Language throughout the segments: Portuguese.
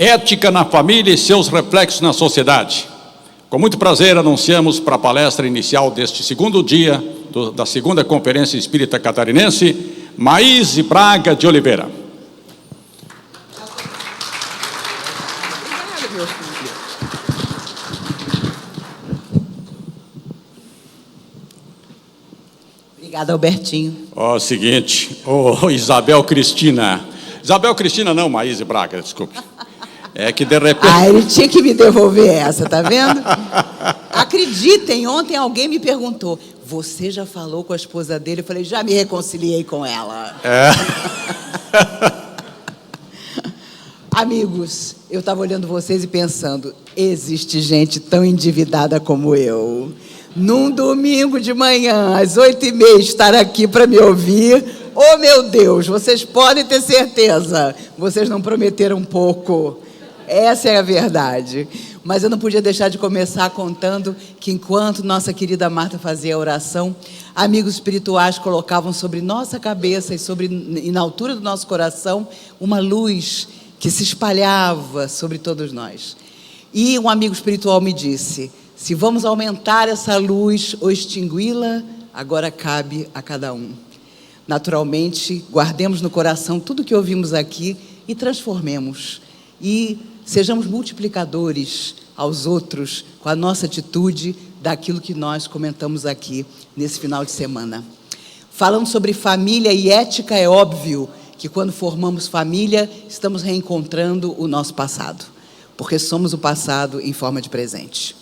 Ética na família e seus reflexos na sociedade. Com muito prazer, anunciamos para a palestra inicial deste segundo dia da segunda Conferência Espírita Catarinense, Maíse Braga de Oliveira. Obrigada, Albertinho. Seguinte, Isabel Cristina. Isabel Cristina não, Maíse Braga, desculpe. É que de repente... ele tinha que me devolver essa, tá vendo? Acreditem, ontem alguém me perguntou, você já falou com a esposa dele? Eu falei, já me reconciliei com ela. Amigos, eu estava olhando vocês e pensando, existe gente tão endividada como eu. Num domingo de manhã, às 8h30, estar aqui para me ouvir. Oh, meu Deus, vocês podem ter certeza, vocês não prometeram pouco. Essa é a verdade. Mas eu não podia deixar de começar contando que, enquanto nossa querida Marta fazia a oração, amigos espirituais colocavam sobre nossa cabeça e na altura do nosso coração uma luz que se espalhava sobre todos nós. E um amigo espiritual me disse, se vamos aumentar essa luz ou extingui-la, agora cabe a cada um. Naturalmente, guardemos no coração tudo que ouvimos aqui e transformemos. E sejamos multiplicadores aos outros com a nossa atitude daquilo que nós comentamos aqui nesse final de semana. Falando sobre família e ética, é óbvio que quando formamos família, estamos reencontrando o nosso passado, porque somos o passado em forma de presente.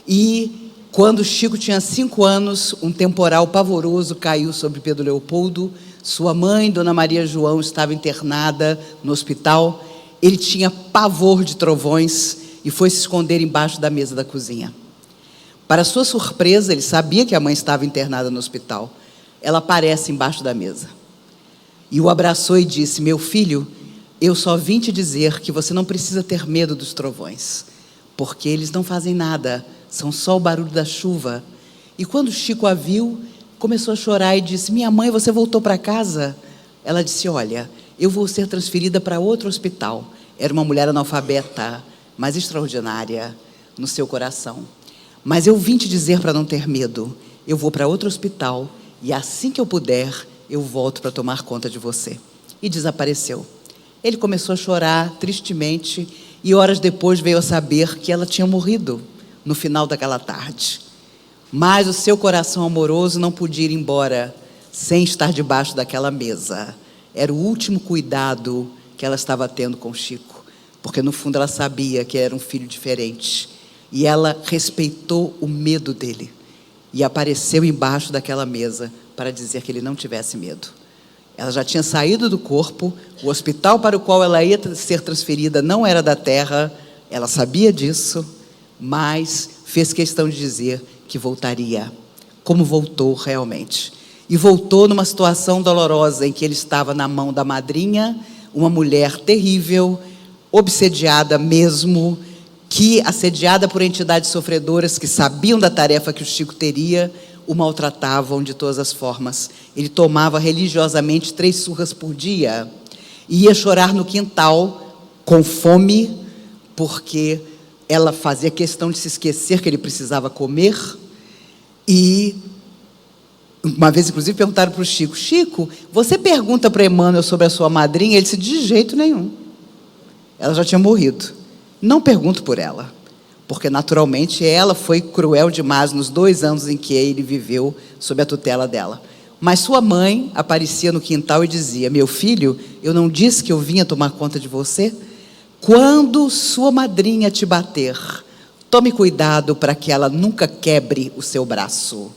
E quando Chico tinha 5 anos, um temporal pavoroso caiu sobre Pedro Leopoldo, sua mãe, Dona Maria João, estava internada no hospital. Ele tinha pavor de trovões e foi se esconder embaixo da mesa da cozinha. Para sua surpresa, ele sabia que a mãe estava internada no hospital. Ela aparece embaixo da mesa e o abraçou e disse, meu filho, eu só vim te dizer que você não precisa ter medo dos trovões, porque eles não fazem nada, são só o barulho da chuva. E quando Chico a viu, começou a chorar e disse, minha mãe, você voltou para casa? Ela disse, olha, eu vou ser transferida para outro hospital. Era uma mulher analfabeta, mas extraordinária no seu coração. Mas eu vim te dizer para não ter medo. Eu vou para outro hospital e assim que eu puder, eu volto para tomar conta de você. E desapareceu. Ele começou a chorar tristemente e horas depois veio a saber que ela tinha morrido no final daquela tarde. Mas o seu coração amoroso não podia ir embora sem estar debaixo daquela mesa. Era o último cuidado que ela estava tendo com Chico, porque no fundo ela sabia que era um filho diferente. E ela respeitou o medo dele e apareceu embaixo daquela mesa para dizer que ele não tivesse medo. Ela já tinha saído do corpo, o hospital para o qual ela ia ser transferida não era da terra, ela sabia disso, mas fez questão de dizer que voltaria, como voltou realmente. E voltou numa situação dolorosa em que ele estava na mão da madrinha, uma mulher terrível, obsediada mesmo, que, assediada por entidades sofredoras que sabiam da tarefa que o Chico teria, o maltratavam de todas as formas. Ele tomava religiosamente 3 surras por dia e ia chorar no quintal com fome, porque ela fazia questão de se esquecer que ele precisava comer. E uma vez, inclusive, perguntaram para o Chico, Chico, você pergunta para Emmanuel sobre a sua madrinha? Ele disse, de jeito nenhum. Ela já tinha morrido. Não pergunto por ela, porque naturalmente ela foi cruel demais nos 2 anos em que ele viveu sob a tutela dela. Mas sua mãe aparecia no quintal e dizia, meu filho, eu não disse que eu vinha tomar conta de você? Quando sua madrinha te bater, tome cuidado para que ela nunca quebre o seu braço.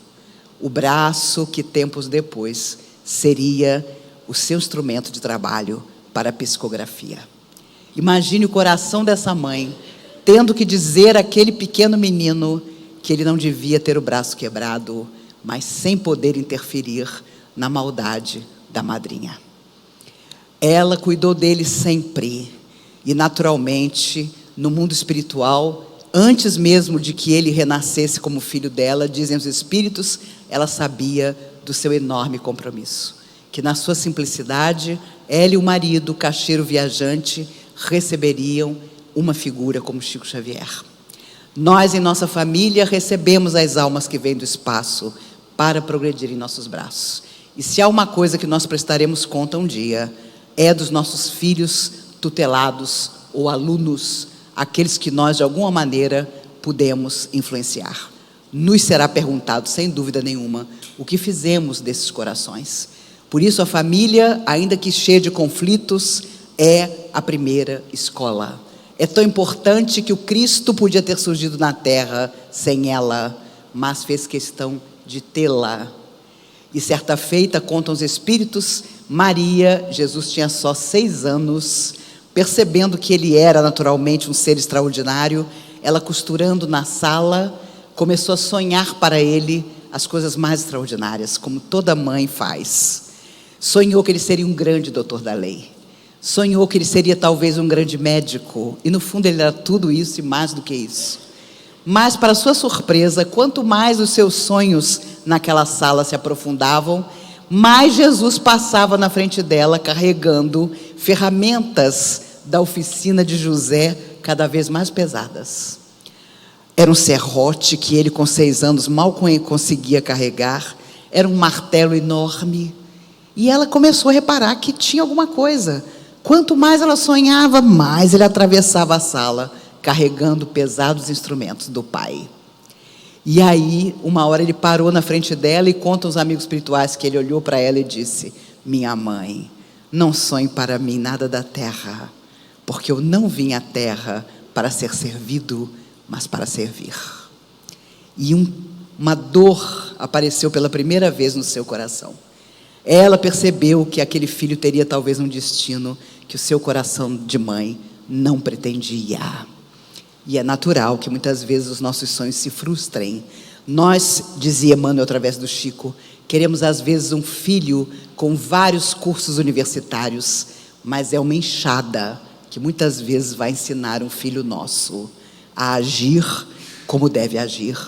O braço que tempos depois seria o seu instrumento de trabalho para a psicografia. Imagine o coração dessa mãe, tendo que dizer àquele pequeno menino que ele não devia ter o braço quebrado, mas sem poder interferir na maldade da madrinha. Ela cuidou dele sempre, e naturalmente, no mundo espiritual, antes mesmo de que ele renascesse como filho dela, dizem os espíritos, ela sabia do seu enorme compromisso, que na sua simplicidade, ela e o marido, caixeiro viajante, receberiam uma figura como Chico Xavier. Nós, em nossa família, recebemos as almas que vêm do espaço para progredir em nossos braços. E se há uma coisa que nós prestaremos conta um dia, é dos nossos filhos tutelados ou alunos, aqueles que nós, de alguma maneira, pudemos influenciar. Nos será perguntado, sem dúvida nenhuma, o que fizemos desses corações. Por isso, a família, ainda que cheia de conflitos, é a primeira escola. É tão importante que o Cristo podia ter surgido na terra sem ela, mas fez questão de tê-la. E certa feita, contam os espíritos, Maria, Jesus tinha só 6 anos, percebendo que ele era naturalmente um ser extraordinário, ela costurando na sala, começou a sonhar para ele as coisas mais extraordinárias, como toda mãe faz. Sonhou que ele seria um grande doutor da lei. Sonhou que ele seria talvez um grande médico, e no fundo ele era tudo isso e mais do que isso. Mas, para sua surpresa, quanto mais os seus sonhos naquela sala se aprofundavam, mais Jesus passava na frente dela, carregando ferramentas da oficina de José, cada vez mais pesadas. Era um serrote que ele, com 6 anos, mal conseguia carregar, era um martelo enorme, e ela começou a reparar que tinha alguma coisa. Quanto mais ela sonhava, mais ele atravessava a sala, carregando pesados instrumentos do pai. E aí, uma hora ele parou na frente dela e conta aos amigos espirituais que ele olhou para ela e disse: minha mãe, não sonhe para mim nada da terra, porque eu não vim à terra para ser servido, mas para servir. E uma dor apareceu pela primeira vez no seu coração. Ela percebeu que aquele filho teria talvez um destino que o seu coração de mãe não pretendia. E é natural que muitas vezes os nossos sonhos se frustrem. Nós, dizia Emmanuel através do Chico, queremos às vezes um filho com vários cursos universitários, mas é uma enxada que muitas vezes vai ensinar um filho nosso a agir como deve agir,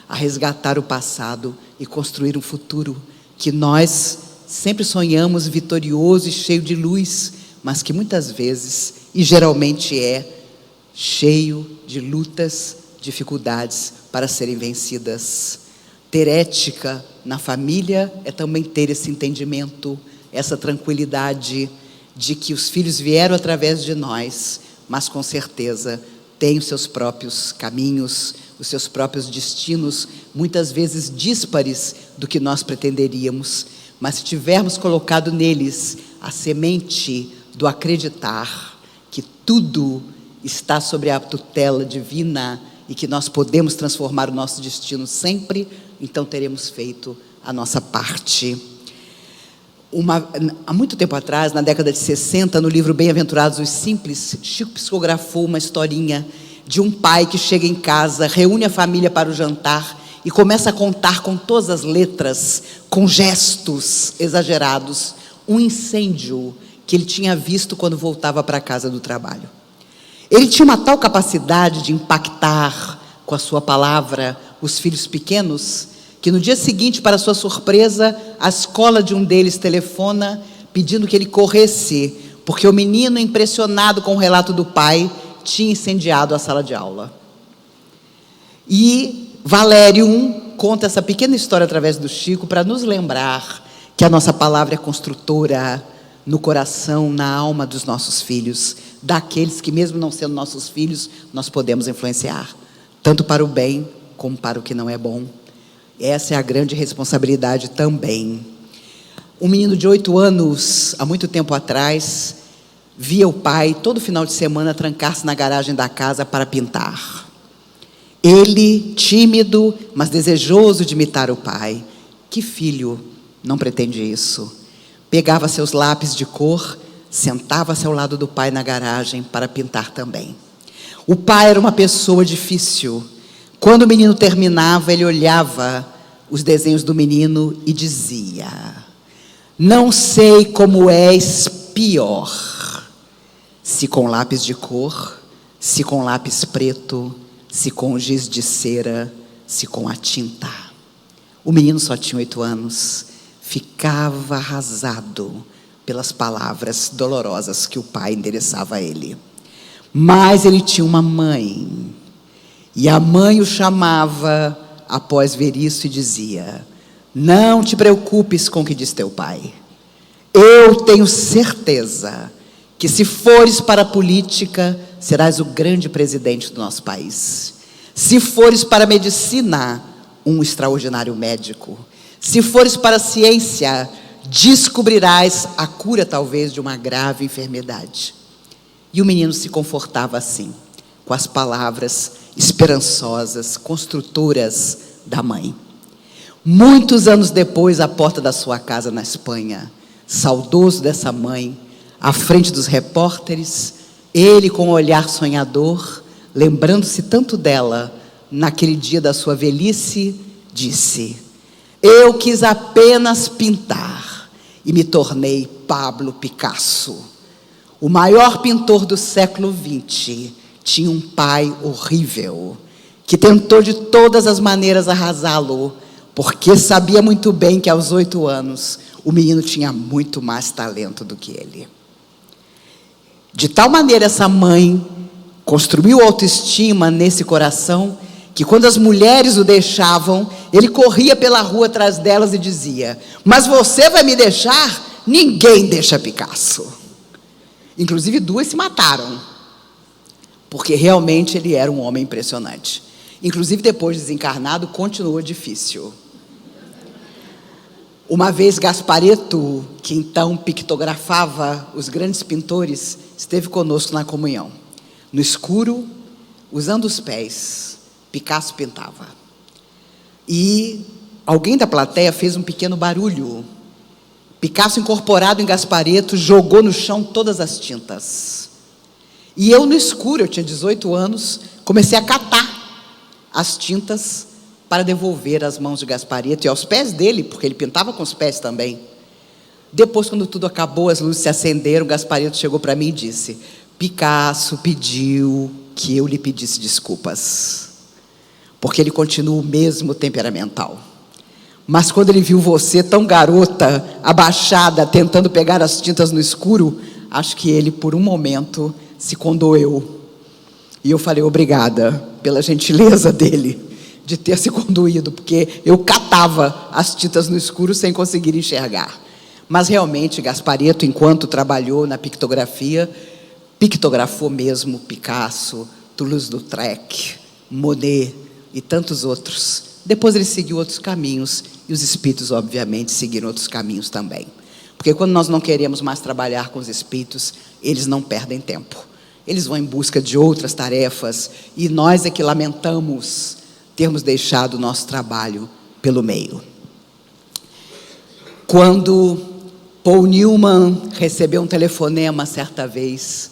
a resgatar o passado e construir um futuro que nós sempre sonhamos vitorioso e cheio de luz, mas que muitas vezes, e geralmente cheio de lutas, dificuldades para serem vencidas. Ter ética na família é também ter esse entendimento, essa tranquilidade de que os filhos vieram através de nós, mas com certeza têm os seus próprios caminhos, os seus próprios destinos, muitas vezes díspares do que nós pretenderíamos. Mas se tivermos colocado neles a semente do acreditar que tudo está sobre a tutela divina e que nós podemos transformar o nosso destino sempre, então teremos feito a nossa parte. Há muito tempo atrás, na década de 60, no livro Bem-aventurados os Simples, Chico psicografou uma historinha de um pai que chega em casa, reúne a família para o jantar e começa a contar com todas as letras, com gestos exagerados, um incêndio que ele tinha visto quando voltava para a casa do trabalho. Ele tinha uma tal capacidade de impactar com a sua palavra os filhos pequenos, que no dia seguinte, para sua surpresa, a escola de um deles telefona pedindo que ele corresse, porque o menino, impressionado com o relato do pai, tinha incendiado a sala de aula. E Valério conta essa pequena história através do Chico para nos lembrar que a nossa palavra é construtora no coração, na alma dos nossos filhos, daqueles que, mesmo não sendo nossos filhos, nós podemos influenciar, tanto para o bem como para o que não é bom. Essa é a grande responsabilidade também. Um menino de 8 anos, há muito tempo atrás, via o pai, todo final de semana, trancar-se na garagem da casa para pintar. Ele, tímido, mas desejoso de imitar o pai. Que filho não pretende isso? Pegava seus lápis de cor, sentava-se ao lado do pai na garagem para pintar também. O pai era uma pessoa difícil. Quando o menino terminava, ele olhava os desenhos do menino e dizia: não sei como és pior, se com lápis de cor, se com lápis preto, se com giz de cera, se com a tinta. O menino só tinha 8 anos, ficava arrasado pelas palavras dolorosas que o pai endereçava a ele. Mas ele tinha uma mãe, e a mãe o chamava após ver isso e dizia: não te preocupes com o que diz teu pai. Eu tenho certeza que se fores para a política, serás o grande presidente do nosso país. Se fores para a medicina, um extraordinário médico. Se fores para a ciência, descobrirás a cura talvez de uma grave enfermidade. E o menino se confortava assim, com as palavras esperançosas, construtoras da mãe. Muitos anos depois, à porta da sua casa na Espanha, saudoso dessa mãe, à frente dos repórteres, ele com um olhar sonhador, lembrando-se tanto dela, naquele dia da sua velhice, disse: eu quis apenas pintar e me tornei Pablo Picasso. O maior pintor do século XX tinha um pai horrível, que tentou de todas as maneiras arrasá-lo, porque sabia muito bem que aos 8 anos, o menino tinha muito mais talento do que ele. De tal maneira essa mãe construiu autoestima nesse coração, que quando as mulheres o deixavam, ele corria pela rua atrás delas e dizia: mas você vai me deixar? Ninguém deixa Picasso. Inclusive 2 se mataram, porque realmente ele era um homem impressionante. Inclusive depois de desencarnado, continuou difícil. Uma vez Gasparetto, que então pictografava os grandes pintores, esteve conosco na comunhão. No escuro, usando os pés, Picasso pintava. E alguém da plateia fez um pequeno barulho. Picasso, incorporado em Gasparetto, jogou no chão todas as tintas. E eu no escuro, eu tinha 18 anos, comecei a catar as tintas para devolver às mãos de Gasparetto e aos pés dele, porque ele pintava com os pés também. Depois, quando tudo acabou, as luzes se acenderam, Gasparetto chegou para mim e disse: Picasso pediu que eu lhe pedisse desculpas, porque ele continua o mesmo temperamental. Mas quando ele viu você tão garota, abaixada, tentando pegar as tintas no escuro, acho que ele, por um momento, se condoeu. E eu falei: obrigada pela gentileza dele de ter se conduído, porque eu catava as tintas no escuro sem conseguir enxergar. Mas realmente Gasparetto, enquanto trabalhou na pictografia, pictografou mesmo Picasso, Toulouse-Lautrec, Monet e tantos outros. Depois ele seguiu outros caminhos, e os espíritos, obviamente, seguiram outros caminhos também. Porque quando nós não queremos mais trabalhar com os espíritos, eles não perdem tempo. Eles vão em busca de outras tarefas, e nós é que lamentamos termos deixado o nosso trabalho pelo meio. Quando Paul Newman recebeu um telefonema certa vez,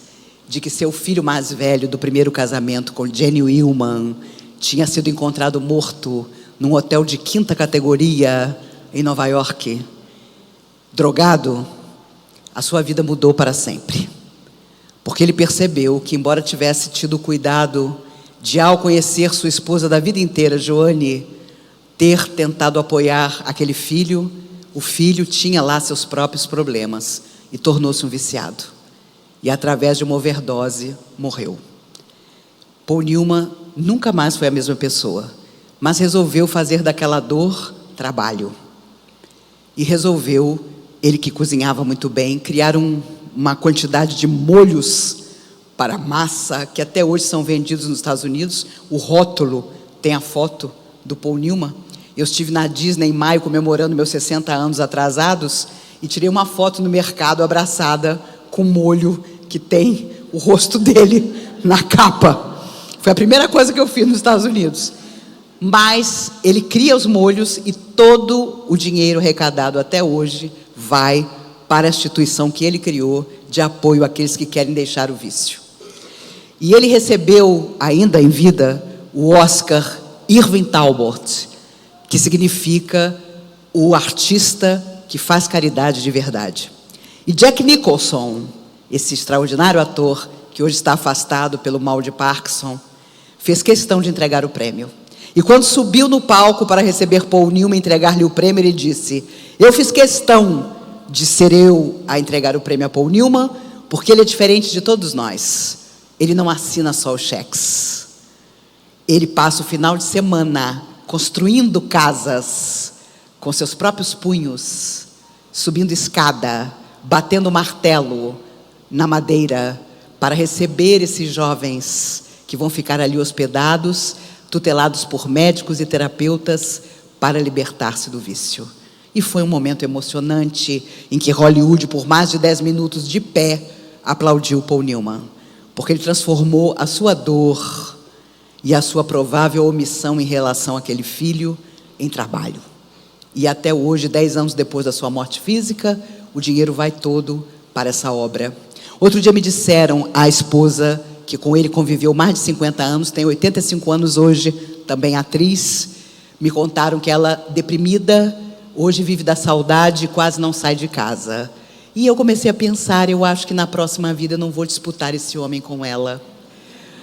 de que seu filho mais velho do primeiro casamento com Jenny Willman tinha sido encontrado morto num hotel de 5ª categoria em Nova York, drogado, a sua vida mudou para sempre. Porque ele percebeu que, embora tivesse tido o cuidado de, ao conhecer sua esposa da vida inteira, Joane, ter tentado apoiar aquele filho, o filho tinha lá seus próprios problemas e tornou-se um viciado. E através de uma overdose, morreu. Paul Newman nunca mais foi a mesma pessoa, mas resolveu fazer daquela dor trabalho. E resolveu, ele que cozinhava muito bem, criar uma quantidade de molhos para massa, que até hoje são vendidos nos Estados Unidos. O rótulo tem a foto do Paul Newman. Eu estive na Disney em maio, comemorando meus 60 anos atrasados, e tirei uma foto no mercado, abraçada com molho, que tem o rosto dele na capa. Foi a primeira coisa que eu fiz nos Estados Unidos. Mas ele cria os molhos, e todo o dinheiro arrecadado até hoje vai para a instituição que ele criou de apoio àqueles que querem deixar o vício. E ele recebeu, ainda em vida, o Oscar Irving Talbot, que significa o artista que faz caridade de verdade. E Jack Nicholson, esse extraordinário ator que hoje está afastado pelo mal de Parkinson, fez questão de entregar o prêmio. E quando subiu no palco para receber Paul Newman e entregar-lhe o prêmio, ele disse: eu fiz questão de ser eu a entregar o prêmio a Paul Newman, porque ele é diferente de todos nós. ele não assina só os cheques. Ele passa o final de semana construindo casas com seus próprios punhos, subindo escada, batendo martelo na madeira para receber esses jovens que vão ficar ali hospedados, tutelados por médicos e terapeutas para libertar-se do vício. E foi um momento emocionante em que Hollywood, por mais de 10 minutos de pé, aplaudiu Paul Newman, porque ele transformou a sua dor e a sua provável omissão em relação àquele filho em trabalho. E até hoje, 10 anos depois da sua morte física, o dinheiro vai todo para essa obra. Outro dia me disseram, a esposa, que com ele conviveu mais de 50 anos, tem 85 anos hoje, também atriz, me contaram que ela, deprimida, hoje vive da saudade e quase não sai de casa. E eu comecei a pensar, eu acho que na próxima vida eu não vou disputar esse homem com ela.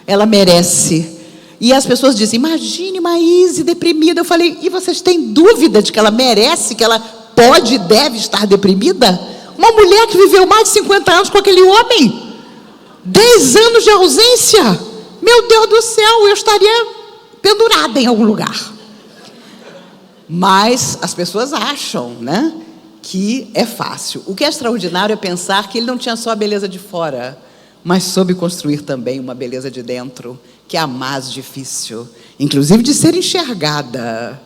Ela merece. E as pessoas dizem, imagine Maíse deprimida. Eu falei, e vocês têm dúvida de que ela merece, que ela pode e deve estar deprimida? Uma mulher que viveu mais de 50 anos com aquele homem, 10 anos de ausência, meu Deus do céu, eu estaria pendurada em algum lugar. Mas as pessoas acham, né, que é fácil. O que é extraordinário é pensar que ele não tinha só a beleza de fora, mas soube construir também uma beleza de dentro, que é a mais difícil, inclusive de ser enxergada,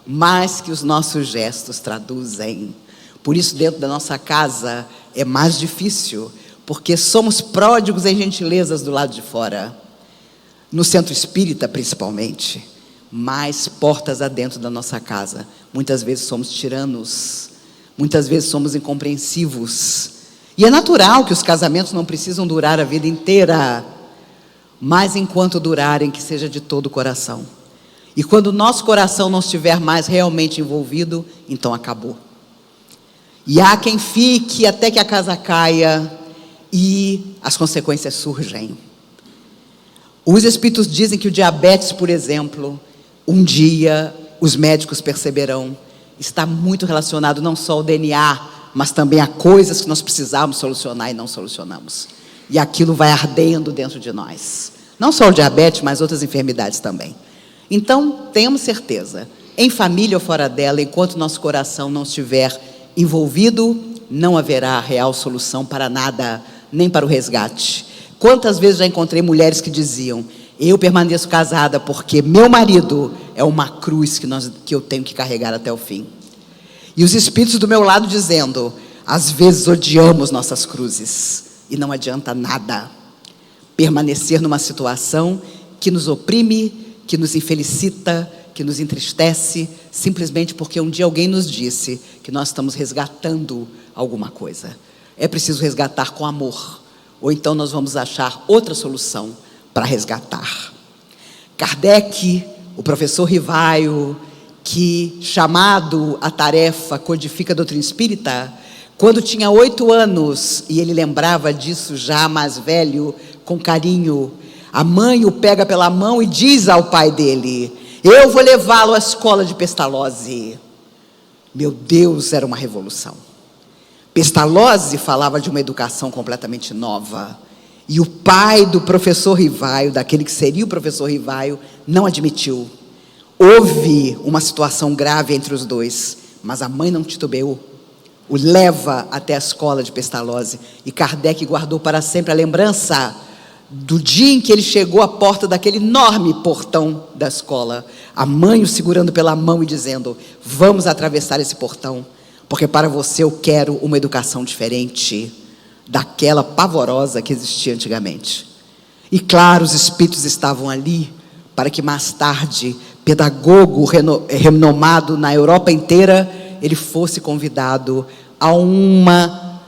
mas que os nossos gestos traduzem. Por isso, dentro da nossa casa, é mais difícil, porque somos pródigos em gentilezas do lado de fora. No centro espírita, principalmente, mais portas adentro da nossa casa. Muitas vezes somos tiranos, muitas vezes somos incompreensivos. E é natural que os casamentos não precisam durar a vida inteira, mas enquanto durarem, que seja de todo o coração. E quando o nosso coração não estiver mais realmente envolvido, então acabou. E há quem fique até que a casa caia e as consequências surgem. Os espíritos dizem que o diabetes, por exemplo, um dia os médicos perceberão, está muito relacionado não só ao DNA, mas também a coisas que nós precisávamos solucionar e não solucionamos. E aquilo vai ardendo dentro de nós. Não só o diabetes, mas outras enfermidades também. Então, tenhamos certeza, em família ou fora dela, enquanto nosso coração não estiver envolvido, não haverá real solução para nada, nem para o resgate. Quantas vezes já encontrei mulheres que diziam, eu permaneço casada porque meu marido é uma cruz que eu tenho que carregar até o fim. E os espíritos do meu lado dizendo, às vezes odiamos nossas cruzes e não adianta nada permanecer numa situação que nos oprime, que nos infelicita, que nos entristece, simplesmente porque um dia alguém nos disse que nós estamos resgatando alguma coisa. É preciso resgatar com amor, ou então nós vamos achar outra solução para resgatar. Kardec, o professor Rivaio, que chamado a tarefa codifica a doutrina espírita, quando tinha 8 anos, e ele lembrava disso já mais velho, com carinho, a mãe o pega pela mão e diz ao pai dele, eu vou levá-lo à escola de Pestalozzi. Meu Deus, era uma revolução. Pestalozzi falava de uma educação completamente nova. E o pai do professor Rivaio, daquele que seria o professor Rivaio, não admitiu. Houve uma situação grave entre os dois, mas a mãe não titubeou. O leva até a escola de Pestalozzi. E Kardec guardou para sempre a lembrança do dia em que ele chegou à porta daquele enorme portão da escola. A mãe o segurando pela mão e dizendo, vamos atravessar esse portão, porque para você eu quero uma educação diferente daquela pavorosa que existia antigamente. E claro, os espíritos estavam ali para que mais tarde, pedagogo renomado na Europa inteira, ele fosse convidado a uma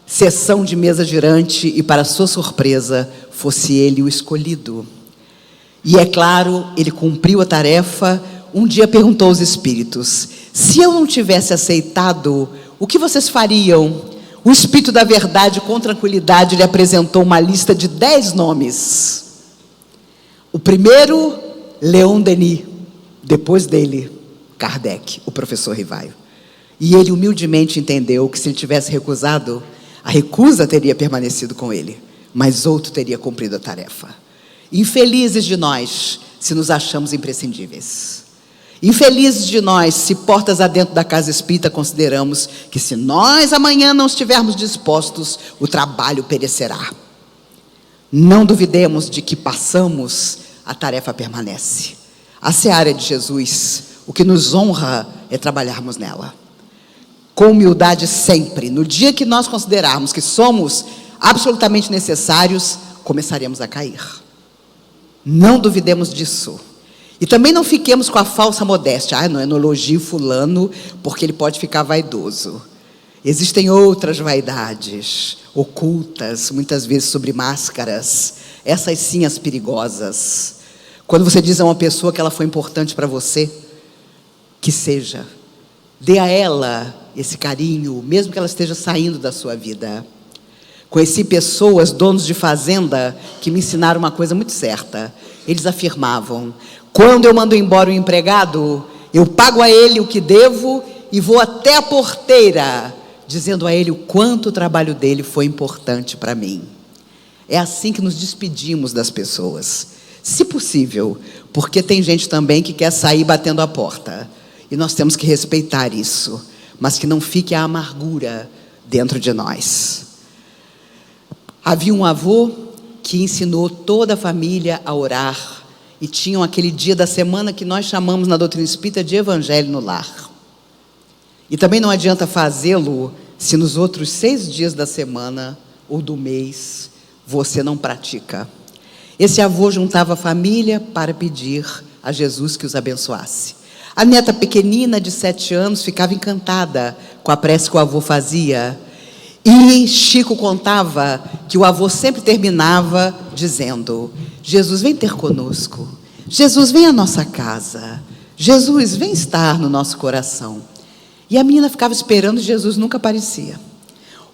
sessão de mesa girante e, para sua surpresa, fosse ele o escolhido. E é claro, ele cumpriu a tarefa. Um dia perguntou aos espíritos, se eu não tivesse aceitado, o que vocês fariam? O espírito da verdade, com tranquilidade, lhe apresentou uma lista de 10 nomes. O primeiro, Leon Denis. Depois dele, Kardec, o professor Rivaio. E ele humildemente entendeu que se ele tivesse recusado, a recusa teria permanecido com ele. mas outro teria cumprido a tarefa. Infelizes de nós, se nos achamos imprescindíveis. Infelizes de nós, se portas adentro da casa espírita consideramos que se nós amanhã não estivermos dispostos, o trabalho perecerá. Não duvidemos de que passamos, a tarefa permanece. A seara de Jesus, o que nos honra é trabalharmos nela. Com humildade sempre. No dia que nós considerarmos que somos absolutamente necessários, começaremos a cair. Não duvidemos disso. E também não fiquemos com a falsa modéstia. Não elogio fulano porque ele pode ficar vaidoso. Existem outras vaidades ocultas, muitas vezes sobre máscaras. Essas sim as perigosas. Quando você diz a uma pessoa que ela foi importante para você, que seja. Dê a ela esse carinho, mesmo que ela esteja saindo da sua vida. Conheci pessoas, donos de fazenda, que me ensinaram uma coisa muito certa. Eles afirmavam: quando eu mando embora o empregado, eu pago a ele o que devo e vou até a porteira, dizendo a ele o quanto o trabalho dele foi importante para mim. É assim que nos despedimos das pessoas, se possível, porque tem gente também que quer sair batendo a porta, e nós temos que respeitar isso, mas que não fique a amargura dentro de nós. Havia um avô que ensinou toda a família a orar, e tinham aquele dia da semana que nós chamamos na doutrina espírita de Evangelho no Lar. E também não adianta fazê-lo se nos outros 6 dias da semana ou do mês você não pratica. Esse avô juntava a família para pedir a Jesus que os abençoasse. A neta pequenina de 7 anos ficava encantada com a prece que o avô fazia. E Chico contava que o avô sempre terminava dizendo: Jesus, vem ter conosco. Jesus, vem à nossa casa. Jesus, vem estar no nosso coração. E a menina ficava esperando e Jesus nunca aparecia.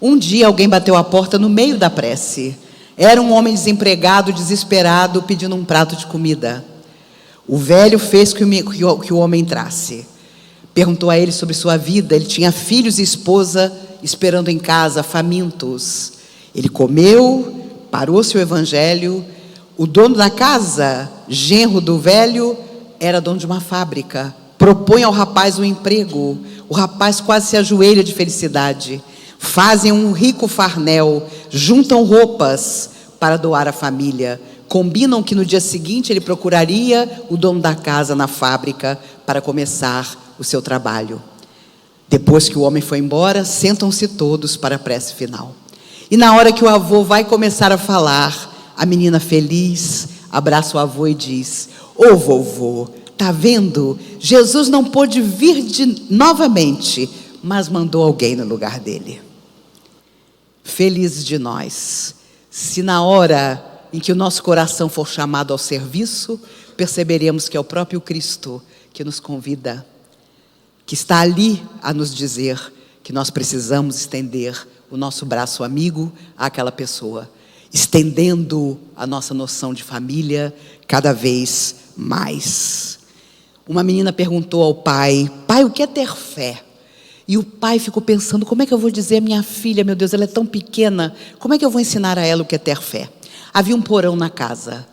Um dia alguém bateu a porta no meio da prece. Era um homem desempregado, desesperado, pedindo um prato de comida. O velho fez que o homem entrasse. Perguntou a ele sobre sua vida. Ele tinha filhos e esposa esperando em casa, famintos. Ele comeu, parou-se o evangelho. O dono da casa, genro do velho, era dono de uma fábrica. Propõe ao rapaz um emprego. O rapaz quase se ajoelha de felicidade. Fazem um rico farnel, juntam roupas para doar à família. Combinam que no dia seguinte ele procuraria o dono da casa na fábrica para começar o seu trabalho. Depois que o homem foi embora, sentam-se todos para a prece final. E na hora que o avô vai começar a falar, a menina feliz abraça o avô e diz: ô vovô, tá vendo? Jesus não pôde vir novamente, mas mandou alguém no lugar dele. Felizes de nós, se na hora em que o nosso coração for chamado ao serviço, perceberemos que é o próprio Cristo que nos convida, que está ali a nos dizer que nós precisamos estender o nosso braço amigo àquela pessoa, estendendo a nossa noção de família cada vez mais. Uma menina perguntou ao pai: pai, o que é ter fé? E o pai ficou pensando: como é que eu vou dizer à minha filha, meu Deus, ela é tão pequena, como é que eu vou ensinar a ela o que é ter fé? Havia um porão na casa.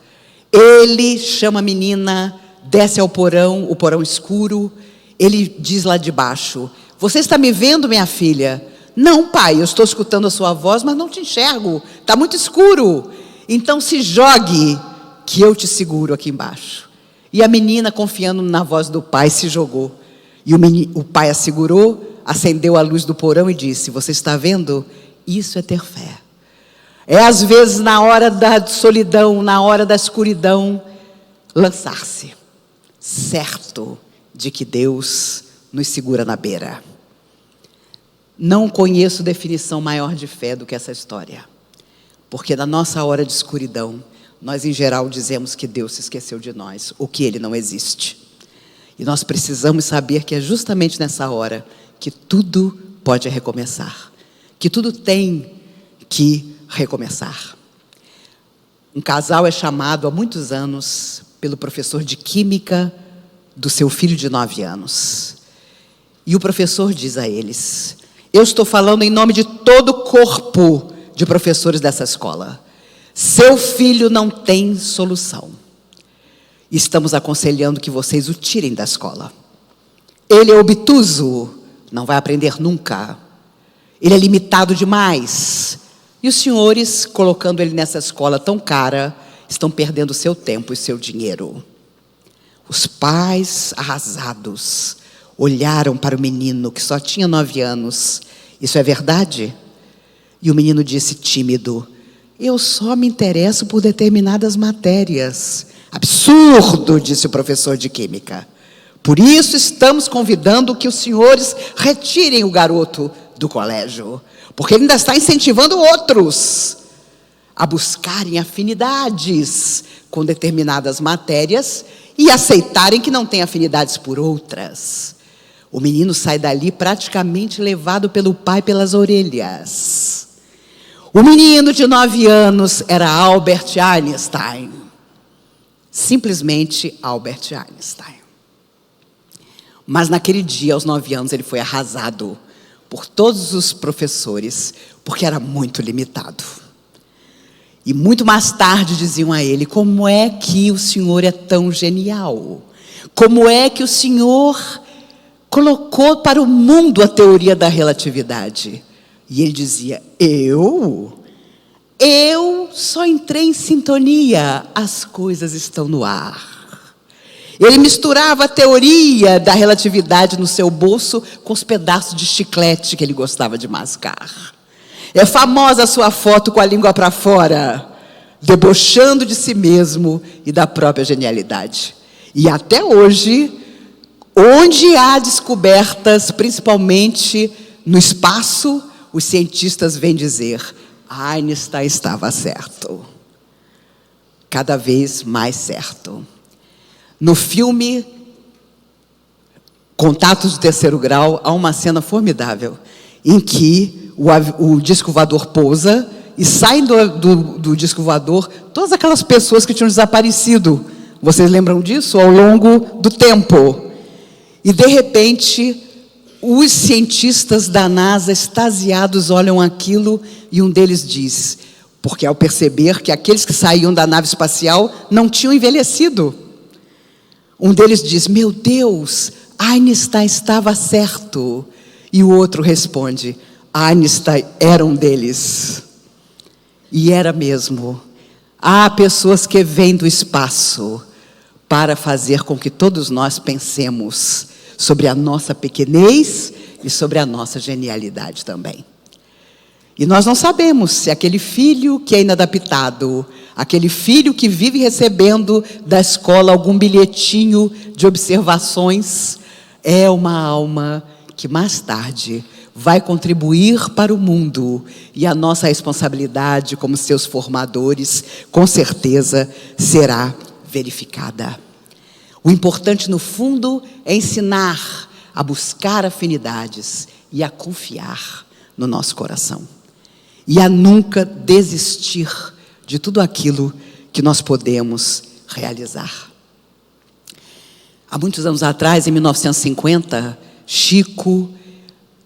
Ele chama a menina, desce ao porão, o porão escuro. Ele diz lá de baixo: você está me vendo, minha filha? Não, pai, eu estou escutando a sua voz, mas não te enxergo, está muito escuro. Então se jogue, que eu te seguro aqui embaixo. E a menina, confiando na voz do pai, se jogou. E o pai a segurou, acendeu a luz do porão e disse: você está vendo? Isso é ter fé. É às vezes na hora da solidão, na hora da escuridão, lançar-se, certo de que Deus nos segura na beira. Não conheço definição maior de fé do que essa história. Porque na nossa hora de escuridão, nós em geral dizemos que Deus se esqueceu de nós, ou que Ele não existe. E nós precisamos saber que é justamente nessa hora que tudo pode recomeçar. Que tudo tem que recomeçar. Um casal é chamado há muitos anos pelo professor de química do seu filho de 9 anos. E o professor diz a eles: eu estou falando em nome de todo o corpo de professores dessa escola. Seu filho não tem solução. Estamos aconselhando que vocês o tirem da escola. Ele é obtuso, não vai aprender nunca. Ele é limitado demais. E os senhores, colocando ele nessa escola tão cara, estão perdendo seu tempo e seu dinheiro. Os pais, arrasados, olharam para o menino que só tinha 9 anos. Isso é verdade? E o menino disse tímido: eu só me interesso por determinadas matérias. Absurdo, disse o professor de química. Por isso estamos convidando que os senhores retirem o garoto do colégio, porque ele ainda está incentivando outros a buscarem afinidades com determinadas matérias e aceitarem que não tem afinidades por outras. O menino sai dali praticamente levado pelo pai pelas orelhas. O menino de 9 anos era Albert Einstein. Simplesmente Albert Einstein. Mas naquele dia, aos 9 anos, ele foi arrasado por todos os professores, porque era muito limitado. E muito mais tarde diziam a ele: como é que o senhor é tão genial? Como é que o senhor colocou para o mundo a teoria da relatividade? E ele dizia: eu só entrei em sintonia, as coisas estão no ar. Ele misturava a teoria da relatividade no seu bolso com os pedaços de chiclete que ele gostava de mascar. É famosa a sua foto com a língua para fora, debochando de si mesmo e da própria genialidade. E até hoje, onde há descobertas, principalmente no espaço, os cientistas vêm dizer: Einstein estava certo. Cada vez mais certo. No filme Contatos de Terceiro Grau, há uma cena formidável em que o disco voador pousa e saem do disco voador todas aquelas pessoas que tinham desaparecido. Vocês lembram disso? Ao longo do tempo. E, de repente, os cientistas da NASA, extasiados, olham aquilo e um deles diz, porque ao perceber que aqueles que saíam da nave espacial não tinham envelhecido, um deles diz: meu Deus, Einstein estava certo. E o outro responde: Einstein era um deles. E era mesmo. Há pessoas que vêm do espaço para fazer com que todos nós pensemos sobre a nossa pequenez e sobre a nossa genialidade também. E nós não sabemos se aquele filho que é inadaptado, aquele filho que vive recebendo da escola algum bilhetinho de observações, é uma alma que mais tarde vai contribuir para o mundo. E a nossa responsabilidade como seus formadores, com certeza, será verificada. O importante, no fundo, é ensinar a buscar afinidades e a confiar no nosso coração. E a nunca desistir de tudo aquilo que nós podemos realizar. Há muitos anos atrás, em 1950, Chico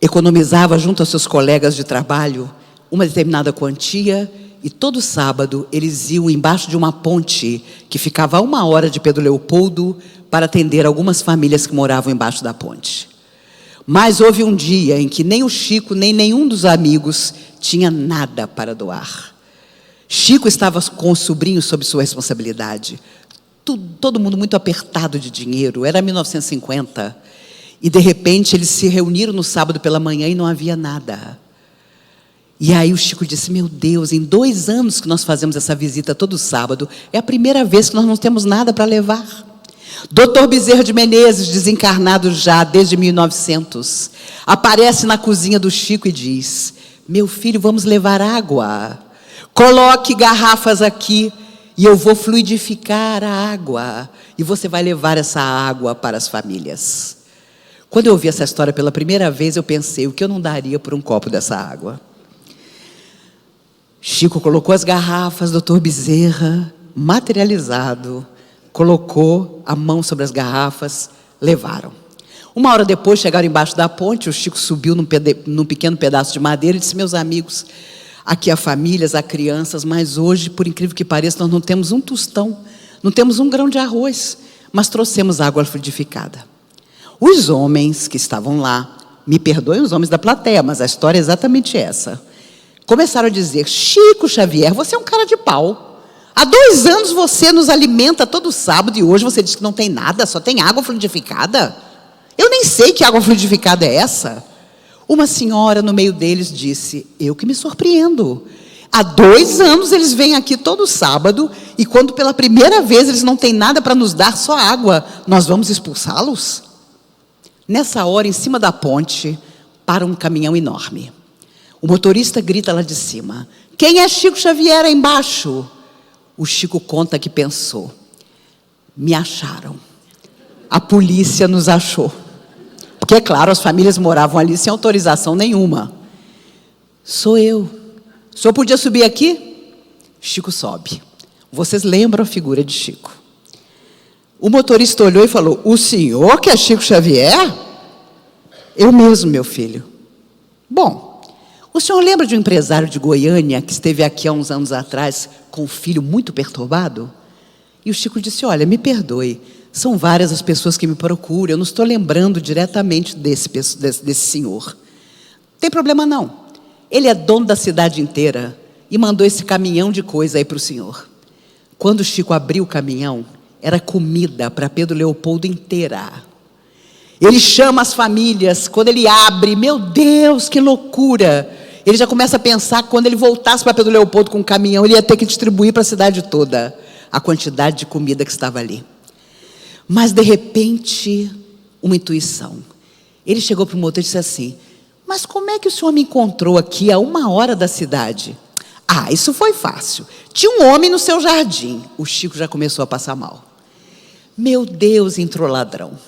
economizava junto aos seus colegas de trabalho uma determinada quantia e todo sábado eles iam embaixo de uma ponte que ficava a 1 hora de Pedro Leopoldo para atender algumas famílias que moravam embaixo da ponte. Mas houve um dia em que nem o Chico, nem nenhum dos amigos tinha nada para doar. Chico estava com o sobrinho sob sua responsabilidade. Todo mundo muito apertado de dinheiro, era 1950. E de repente eles se reuniram no sábado pela manhã e não havia nada. E aí o Chico disse: meu Deus, em 2 anos que nós fazemos essa visita todo sábado, é a primeira vez que nós não temos nada para levar. Dr. Bezerra de Menezes, desencarnado já desde 1900, aparece na cozinha do Chico e diz: meu filho, vamos levar água. Coloque garrafas aqui e eu vou fluidificar a água. E você vai levar essa água para as famílias. Quando eu ouvi essa história pela primeira vez, eu pensei: o que eu não daria por um copo dessa água? Chico colocou as garrafas, Dr. Bezerra, materializado, colocou a mão sobre as garrafas, levaram. 1 hora depois, chegaram embaixo da ponte, o Chico subiu num pequeno pedaço de madeira e disse: meus amigos, Aqui há famílias, há crianças, mas hoje, por incrível que pareça, nós não temos um tostão, não temos um grão de arroz, mas trouxemos água fluidificada. Os homens que estavam lá, me perdoem os homens da plateia, mas a história é exatamente essa. Começaram a dizer: Chico Xavier, você é um cara de pau. Há 2 anos você nos alimenta todo sábado e hoje você diz que não tem nada, só tem água fluidificada. Eu nem sei que água fluidificada é essa. Uma senhora no meio deles disse: eu que me surpreendo. Há 2 anos eles vêm aqui todo sábado e quando pela primeira vez eles não têm nada para nos dar, só água, nós vamos expulsá-los? Nessa hora, em cima da ponte, para um caminhão enorme. O motorista grita lá de cima: quem é Chico Xavier aí embaixo? O Chico conta que pensou: me acharam. A polícia nos achou. Porque, é claro, as famílias moravam ali sem autorização nenhuma. Sou eu. O senhor podia subir aqui? Chico sobe. Vocês lembram a figura de Chico? O motorista olhou e falou: o senhor que é Chico Xavier? Eu mesmo, meu filho. Bom, o senhor lembra de um empresário de Goiânia que esteve aqui há uns anos atrás com um filho muito perturbado? E o Chico disse: olha, me perdoe, são várias as pessoas que me procuram, eu não estou lembrando diretamente desse senhor. Não tem problema não. Ele é dono da cidade inteira e mandou esse caminhão de coisa aí para o senhor. Quando o Chico abriu o caminhão, era comida para Pedro Leopoldo inteira. Ele chama as famílias, quando ele abre, meu Deus, que loucura. Ele já começa a pensar que quando ele voltasse para Pedro Leopoldo com o caminhão, ele ia ter que distribuir para a cidade toda a quantidade de comida que estava ali. Mas, de repente, uma intuição. Ele chegou para o motor e disse assim: mas como é que o senhor me encontrou aqui a 1 hora da cidade? Ah, isso foi fácil. Tinha um homem no seu jardim. O Chico já começou a passar mal. Meu Deus, entrou ladrão.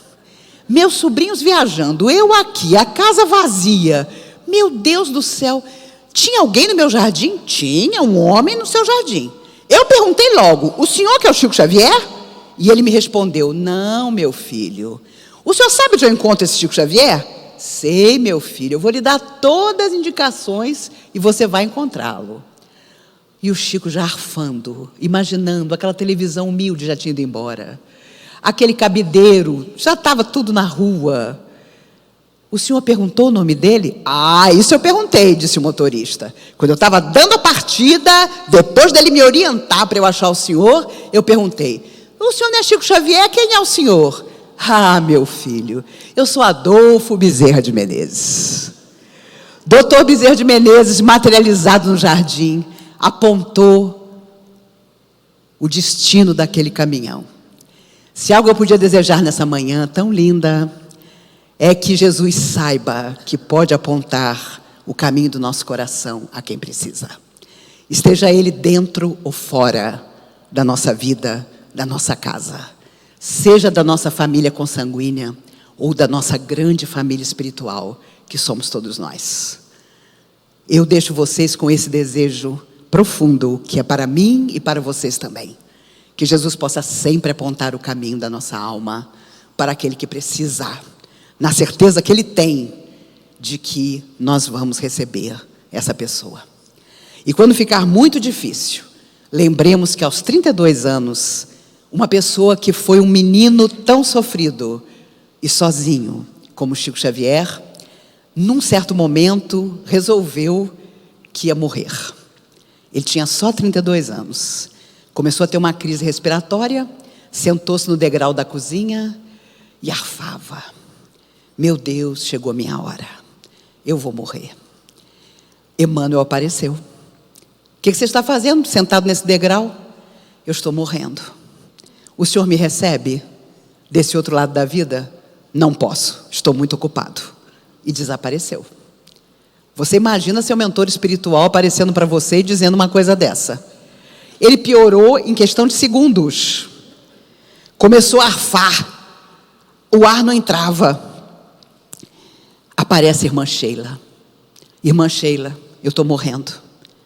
Meus sobrinhos viajando, eu aqui, a casa vazia. Meu Deus do céu. Tinha alguém no meu jardim? Tinha um homem no seu jardim. Eu perguntei logo: o senhor que é o Chico Xavier? E ele me respondeu: não, meu filho. O senhor sabe onde eu encontro esse Chico Xavier? Sei, meu filho, eu vou lhe dar todas as indicações e você vai encontrá-lo. E o Chico já arfando, imaginando, aquela televisão humilde já tinha ido embora. Aquele cabideiro, já estava tudo na rua. O senhor perguntou o nome dele? Ah, isso eu perguntei, disse o motorista. Quando eu estava dando a partida, depois dele me orientar para eu achar o senhor, eu perguntei: o senhor não é Chico Xavier? Quem é o senhor? Ah, meu filho, eu sou Adolfo Bezerra de Menezes. Doutor Bezerra de Menezes, materializado no jardim, apontou o destino daquele caminhão. Se algo eu podia desejar nessa manhã tão linda, é que Jesus saiba que pode apontar o caminho do nosso coração a quem precisa. Esteja ele dentro ou fora da nossa vida, da nossa casa. Seja da nossa família consanguínea ou da nossa grande família espiritual, que somos todos nós. Eu deixo vocês com esse desejo profundo, que é para mim e para vocês também. Que Jesus possa sempre apontar o caminho da nossa alma para aquele que precisa, na certeza que Ele tem de que nós vamos receber essa pessoa. E quando ficar muito difícil, lembremos que aos 32 anos, uma pessoa que foi um menino tão sofrido e sozinho como Chico Xavier, num certo momento, resolveu que ia morrer. Ele tinha só 32 anos. Começou a ter uma crise respiratória, sentou-se no degrau da cozinha e arfava. Meu Deus, chegou a minha hora. Eu vou morrer. Emmanuel apareceu. O que você está fazendo sentado nesse degrau? Eu estou morrendo. O senhor me recebe desse outro lado da vida? Não posso, estou muito ocupado. E desapareceu. Você imagina seu mentor espiritual aparecendo para você e dizendo uma coisa dessa? Ele piorou em questão de segundos. Começou a arfar. O ar não entrava. Aparece a irmã Sheila. Irmã Sheila, eu estou morrendo.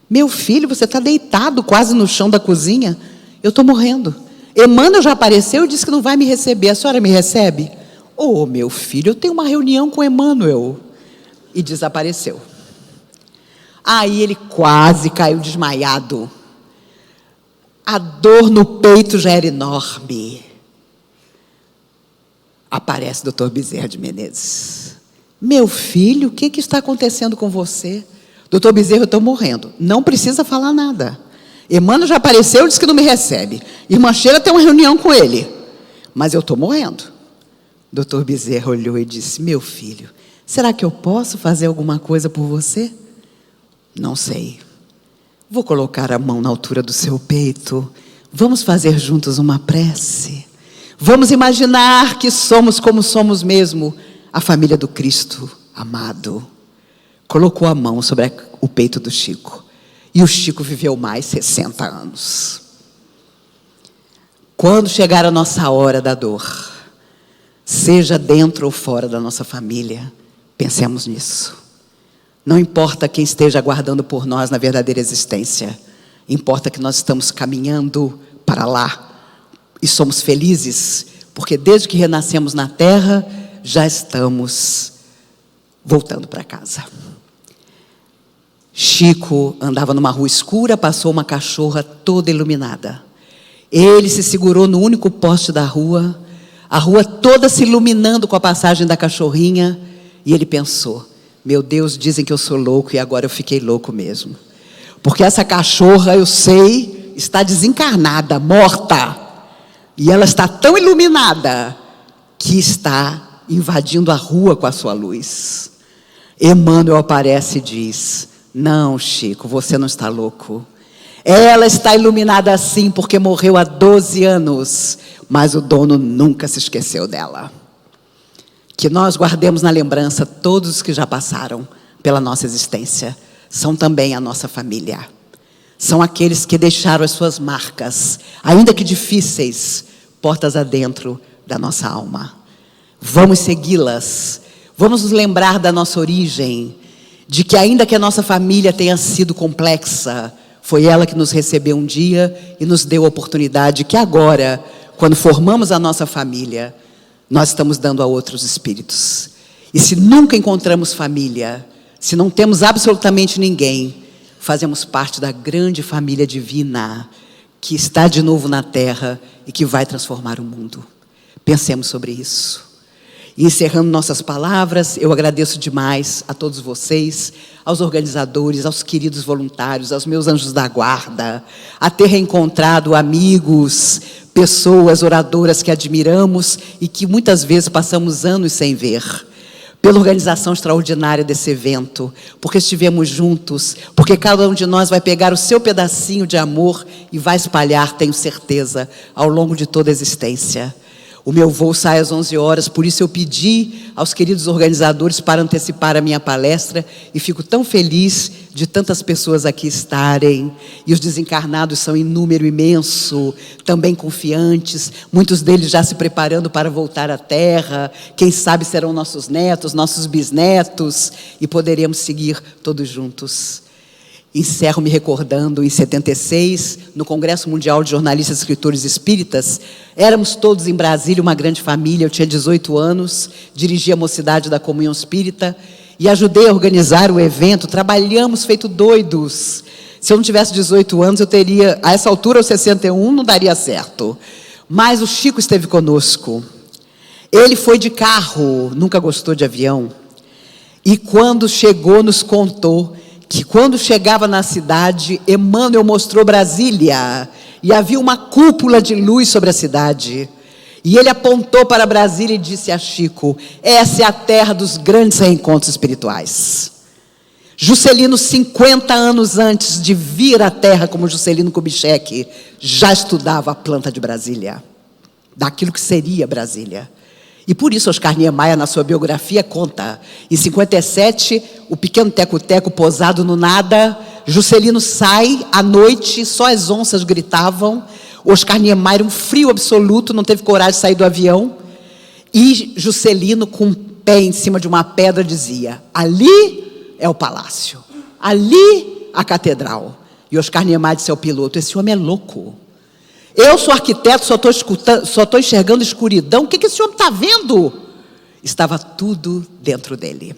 Meu filho, você está deitado quase no chão da cozinha? Eu estou morrendo. Emmanuel já apareceu e disse que não vai me receber. A senhora me recebe? Oh, meu filho, eu tenho uma reunião com Emmanuel. E desapareceu. Aí ele quase caiu desmaiado. A dor no peito já era enorme. Aparece o Dr. Bezerra de Menezes. Meu filho, o que está acontecendo com você? Doutor Bezerra, eu estou morrendo. Não precisa falar nada. Emmanuel já apareceu e disse que não me recebe. Irmã Sheila tem uma reunião com ele. Mas eu estou morrendo. Doutor Bezerra olhou e disse, meu filho, será que eu posso fazer alguma coisa por você? Não sei. Vou colocar a mão na altura do seu peito. Vamos fazer juntos uma prece. Vamos imaginar que somos como somos mesmo, a família do Cristo amado. Colocou a mão sobre o peito do Chico. E o Chico viveu mais 60 anos. Quando chegar a nossa hora da dor, seja dentro ou fora da nossa família, pensemos nisso. Não importa quem esteja aguardando por nós na verdadeira existência. Importa que nós estamos caminhando para lá. E somos felizes, porque desde que renascemos na terra, já estamos voltando para casa. Chico andava numa rua escura, passou uma cachorra toda iluminada. Ele se segurou no único poste da rua, a rua toda se iluminando com a passagem da cachorrinha, e ele pensou, meu Deus, dizem que eu sou louco e agora eu fiquei louco mesmo. Porque essa cachorra, eu sei, está desencarnada, morta. E ela está tão iluminada que está invadindo a rua com a sua luz. Emmanuel aparece e diz, não, Chico, você não está louco. Ela está iluminada assim porque morreu há 12 anos, mas o dono nunca se esqueceu dela. Que nós guardemos na lembrança todos os que já passaram pela nossa existência. São também a nossa família. São aqueles que deixaram as suas marcas, ainda que difíceis, portas adentro da nossa alma. Vamos segui-las. Vamos nos lembrar da nossa origem, de que ainda que a nossa família tenha sido complexa, foi ela que nos recebeu um dia e nos deu a oportunidade que agora, quando formamos a nossa família, nós estamos dando a outros espíritos. E se nunca encontramos família, se não temos absolutamente ninguém, fazemos parte da grande família divina, que está de novo na terra e que vai transformar o mundo. Pensemos sobre isso. E encerrando nossas palavras, eu agradeço demais a todos vocês, aos organizadores, aos queridos voluntários, aos meus anjos da guarda, a ter reencontrado amigos, pessoas oradoras que admiramos e que muitas vezes passamos anos sem ver. Pela organização extraordinária desse evento, porque estivemos juntos, porque cada um de nós vai pegar o seu pedacinho de amor e vai espalhar, tenho certeza, ao longo de toda a existência. O meu voo sai às 11 horas, por isso eu pedi aos queridos organizadores para antecipar a minha palestra e fico tão feliz de tantas pessoas aqui estarem. E os desencarnados são em número imenso, também confiantes, muitos deles já se preparando para voltar à Terra. Quem sabe serão nossos netos, nossos bisnetos e poderemos seguir todos juntos. Encerro me recordando, em 76, no Congresso Mundial de Jornalistas e Escritores Espíritas, éramos todos em Brasília, uma grande família, eu tinha 18 anos, dirigia a Mocidade da Comunhão Espírita e ajudei a organizar o evento, trabalhamos feito doidos. Se eu não tivesse 18 anos, eu teria, a essa altura, aos 61, não daria certo. Mas o Chico esteve conosco. Ele foi de carro, nunca gostou de avião. E quando chegou, nos contou que quando chegava na cidade, Emmanuel mostrou Brasília, e havia uma cúpula de luz sobre a cidade. E ele apontou para Brasília e disse a Chico, essa é a terra dos grandes reencontros espirituais. Juscelino, 50 anos antes de vir à terra como Juscelino Kubitschek, já estudava a planta de Brasília, daquilo que seria Brasília. E por isso Oscar Niemeyer, na sua biografia, conta, em 57, o pequeno teco-teco posado no nada, Juscelino sai à noite, só as onças gritavam, Oscar Niemeyer, um frio absoluto, não teve coragem de sair do avião, e Juscelino, com o pé em cima de uma pedra, dizia, ali é o palácio, ali a catedral. E Oscar Niemeyer disse ao piloto, esse homem é louco. Eu sou arquiteto, só estou enxergando escuridão. O que esse homem está vendo? Estava tudo dentro dele.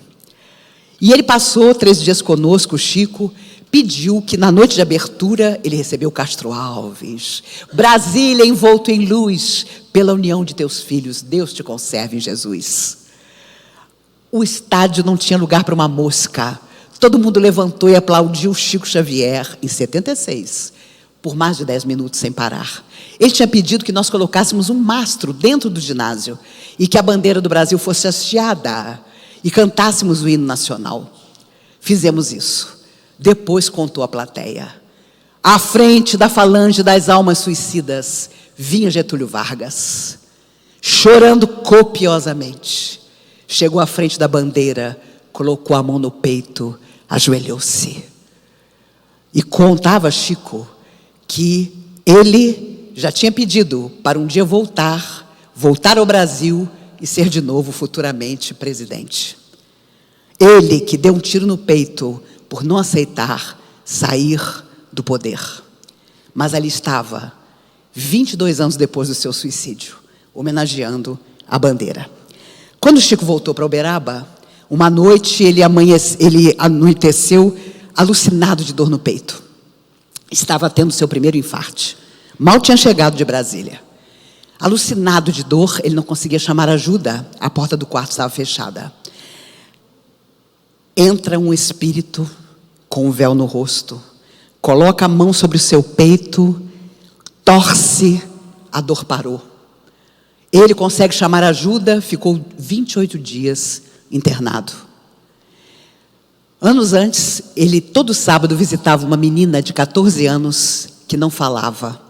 E ele passou 3 dias conosco, o Chico, pediu que na noite de abertura ele recebeu Castro Alves. Brasília envolto em luz pela união de teus filhos. Deus te conserve em Jesus. O estádio não tinha lugar para uma mosca. Todo mundo levantou e aplaudiu o Chico Xavier em 76, por mais de 10 minutos sem parar. Ele tinha pedido que nós colocássemos um mastro dentro do ginásio e que a bandeira do Brasil fosse hasteada e cantássemos o hino nacional. Fizemos isso. Depois contou a plateia. À frente da falange das almas suicidas vinha Getúlio Vargas, chorando copiosamente. Chegou à frente da bandeira, colocou a mão no peito, ajoelhou-se. E contava Chico que ele já tinha pedido para um dia voltar ao Brasil e ser de novo futuramente presidente. Ele que deu um tiro no peito por não aceitar sair do poder. Mas ali estava, 22 anos depois do seu suicídio, homenageando a bandeira. Quando Chico voltou para Uberaba, uma noite ele anoiteceu alucinado de dor no peito. Estava tendo seu primeiro infarte. Mal tinha chegado de Brasília. Alucinado de dor, ele não conseguia chamar ajuda. A porta do quarto estava fechada. Entra um espírito com um véu no rosto, coloca a mão sobre o seu peito, torce, a dor parou. Ele consegue chamar ajuda, ficou 28 dias internado. Anos antes, ele todo sábado visitava uma menina de 14 anos que não falava.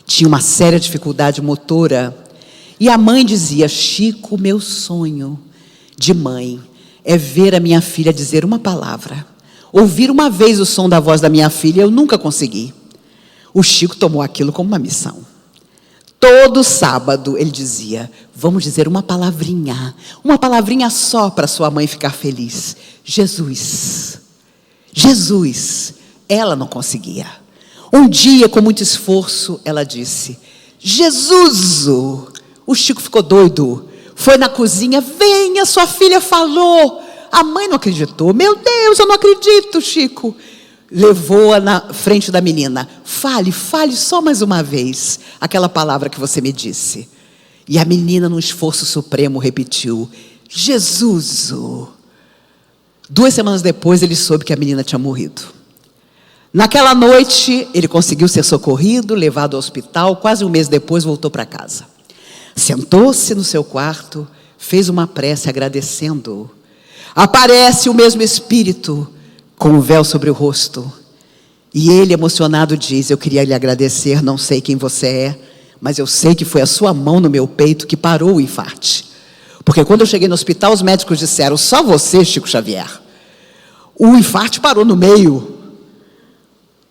Tinha uma séria dificuldade motora. E a mãe dizia: Chico, meu sonho de mãe é ver a minha filha dizer uma palavra. Ouvir uma vez o som da voz da minha filha, eu nunca consegui. O Chico tomou aquilo como uma missão. Todo sábado ele dizia: vamos dizer uma palavrinha só para sua mãe ficar feliz. Jesus. Jesus. Ela não conseguia. Um dia, com muito esforço, ela disse: Jesus. O Chico ficou doido. Foi na cozinha: venha, sua filha falou. A mãe não acreditou. Meu Deus, eu não acredito, Chico. Levou-a na frente da menina. Fale só mais uma vez aquela palavra que você me disse. E a menina, num esforço supremo, repetiu: Jesus. 2 semanas depois, ele soube que a menina tinha morrido. Naquela noite, ele conseguiu ser socorrido, levado ao hospital. Quase um mês depois, voltou para casa. Sentou-se no seu quarto, fez uma prece agradecendo. Aparece o mesmo espírito com o véu sobre o rosto. E ele, emocionado, diz: eu queria lhe agradecer, não sei quem você é, mas eu sei que foi a sua mão no meu peito que parou o infarte. Porque quando eu cheguei no hospital, os médicos disseram: só você, Chico Xavier. O infarte parou no meio.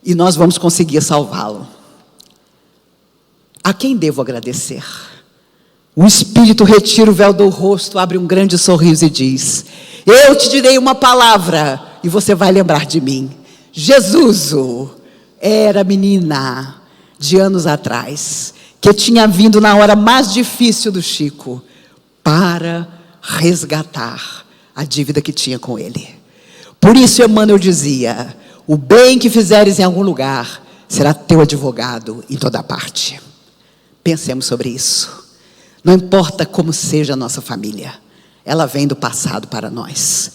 E nós vamos conseguir salvá-lo. A quem devo agradecer? O Espírito retira o véu do rosto, abre um grande sorriso e diz: eu te direi uma palavra e você vai lembrar de mim. Jesus era menina de anos atrás, que tinha vindo na hora mais difícil do Chico para resgatar a dívida que tinha com ele. Por isso Emmanuel dizia: o bem que fizeres em algum lugar será teu advogado em toda parte. Pensemos sobre isso. Não importa como seja a nossa família, ela vem do passado para nós.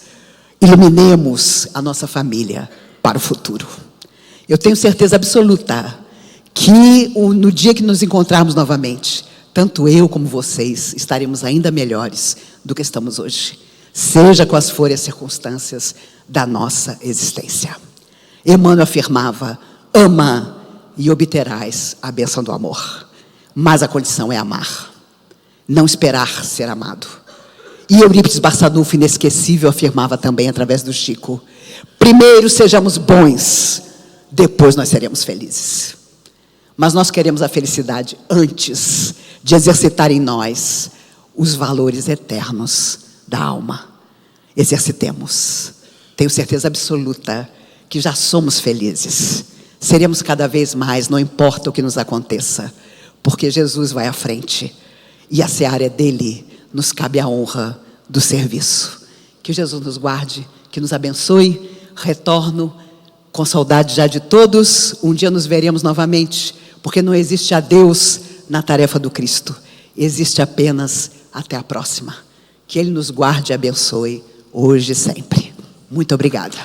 Iluminemos a nossa família para o futuro. Eu tenho certeza absoluta que no dia que nos encontrarmos novamente, tanto eu como vocês estaremos ainda melhores do que estamos hoje, seja quais forem as circunstâncias da nossa existência. Emmanuel afirmava: ama e obterás a bênção do amor. Mas a condição é amar, não esperar ser amado. E Eurípides Barçanufo, inesquecível, afirmava também através do Chico: primeiro sejamos bons, depois nós seremos felizes. Mas nós queremos a felicidade antes de exercitar em nós os valores eternos da alma. Exercitemos. Tenho certeza absoluta que já somos felizes. Seremos cada vez mais, não importa o que nos aconteça, porque Jesus vai à frente e a seara é dele. Nos cabe a honra do serviço. Que Jesus nos guarde, que nos abençoe. Retorno com saudade já de todos. Um dia nos veremos novamente, porque não existe adeus na tarefa do Cristo. Existe apenas até a próxima. Que Ele nos guarde e abençoe, hoje e sempre. Muito obrigada.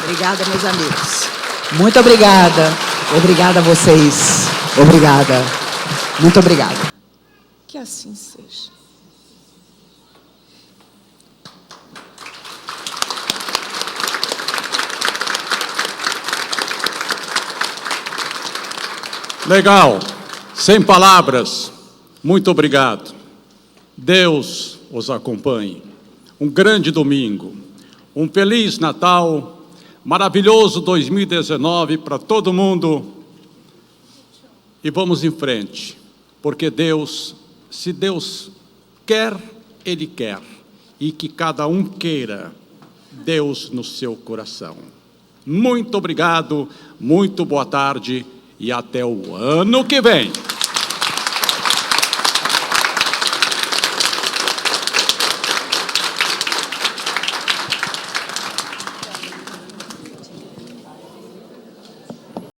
Obrigada, meus amigos. Muito obrigada. Obrigada a vocês. Obrigada. Muito obrigada. Que assim seja. Legal. Sem palavras. Muito obrigado. Deus os acompanhe. Um grande domingo. Um feliz Natal. Maravilhoso 2019 para todo mundo. E vamos em frente, porque Deus, se Deus quer, Ele quer, e que cada um queira Deus no seu coração. Muito obrigado, muito boa tarde e até o ano que vem.